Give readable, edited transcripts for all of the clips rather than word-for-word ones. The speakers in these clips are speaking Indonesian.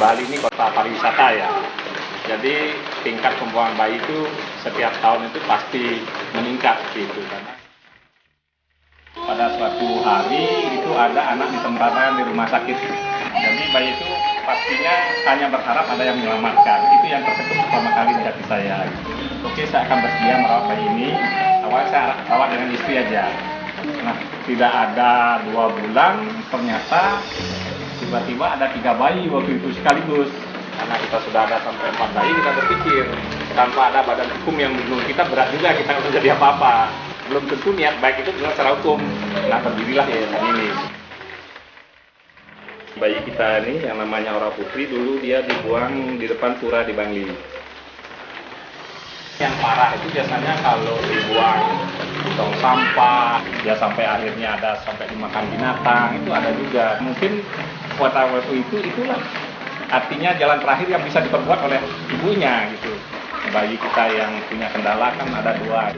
Bali ini kota pariwisata ya. Jadi tingkat pembuangan bayi itu setiap tahun itu pasti meningkat gitu karena pada suatu hari itu ada anak ditempatkan di rumah sakit. Jadi bayi itu pastinya hanya berharap ada yang menyelamatkan. Itu yang terketuk pertama kali di hati saya. Oke, saya akan bersedia merawat bayi ini. Awalnya saya rawat dengan istri aja. Nah, tidak ada 2 bulan, ternyata tiba-tiba ada 3 bayi waktu itu sekaligus. Karena kita sudah ada sampai 4 bayi, kita berpikir tanpa ada badan hukum yang menurut kita berat juga kita untuk jadi apa-apa. Belum tentu niat baik itu benar secara hukum. Nah, terdirilah yayasan ini. Bayi kita ini yang namanya Aura Putri dulu dia dibuang di depan pura di Bangli. Yang parah itu biasanya kalau dibuang di tong sampah, ya sampai akhirnya ada sampai dimakan binatang, itu ada juga. Mungkin waktu itu itulah artinya jalan terakhir yang bisa diperbuat oleh ibunya gitu. Bayi kita yang punya kendala kan ada 2.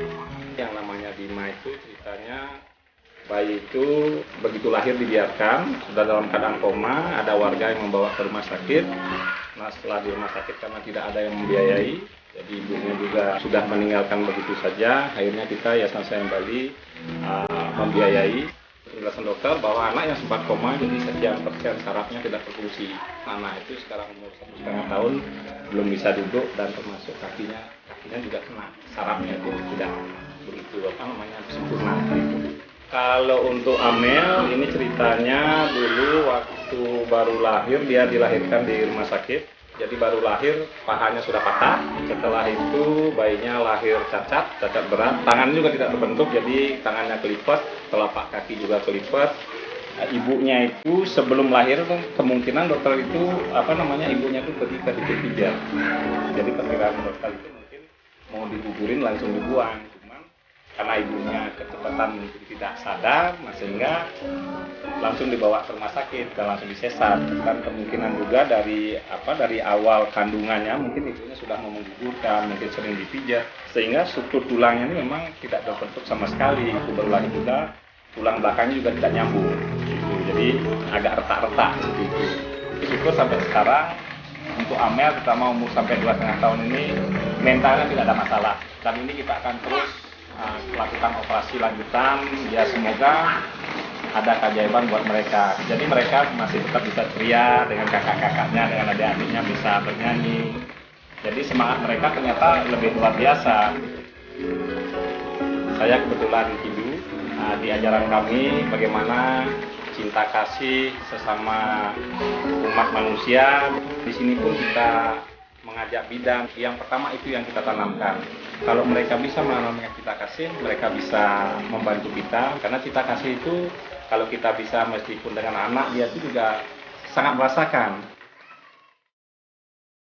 Yang namanya Bima itu ceritanya bayi itu begitu lahir dibiarkan, sudah dalam keadaan koma, ada warga yang membawa ke rumah sakit. Nah, setelah di rumah sakit karena tidak ada yang membiayai, jadi ibunya juga sudah meninggalkan begitu saja. Akhirnya kita Yayasan Sayang Bali membiayai. Penjelasan dokter bahwa anak yang sempat koma jadi sekian persen sarafnya tidak berfungsi. Anak itu sekarang umur 1,5 tahun belum bisa duduk dan termasuk kakinya juga kena, sarafnya itu tidak begitu sempurna gitu. Kalau untuk Amel ini ceritanya dulu waktu baru lahir dia dilahirkan di rumah sakit. Jadi baru lahir pahanya sudah patah. Setelah itu bayinya lahir cacat berat. Tangannya juga tidak terbentuk, jadi tangannya kelipat, telapak kaki juga kelipat. Ibunya itu sebelum lahir kemungkinan dokter itu ibunya itu pergi ke dipijat. Jadi perkiraan dokter itu mungkin mau digugurin langsung dibuang. Karena ibunya kecepatan tidak sadar, sehingga langsung dibawa ke rumah sakit dan langsung disesat. Dan kemungkinan juga dari awal kandungannya mungkin ibunya sudah mau menggugurkan, mungkin sering dipijat, sehingga struktur tulangnya ini memang tidak terbentuk sama sekali. Itu berulang juga, tulang belakangnya juga tidak nyambung. Gitu. Jadi agak retak-retak seperti itu. Syukur sampai sekarang untuk Amel terutama umur sampai 2,5 tahun ini mentalnya tidak ada masalah. Dan ini kita akan terus melakukan operasi lanjutan, ya semoga ada keajaiban buat mereka. Jadi mereka masih tetap bisa ceria dengan kakak-kakaknya, dengan adik-adiknya bisa bernyanyi. Jadi semangat mereka ternyata lebih luar biasa. Saya kebetulan Hindu, di ajaran kami bagaimana cinta kasih sesama umat manusia. Di sini pun kita mengajak bidan. Yang pertama itu yang kita tanamkan. Kalau mereka bisa menanamkan cinta kasih, mereka bisa membantu kita. Karena cinta kasih itu kalau kita bisa meskipun dengan anak, dia itu juga sangat merasakan.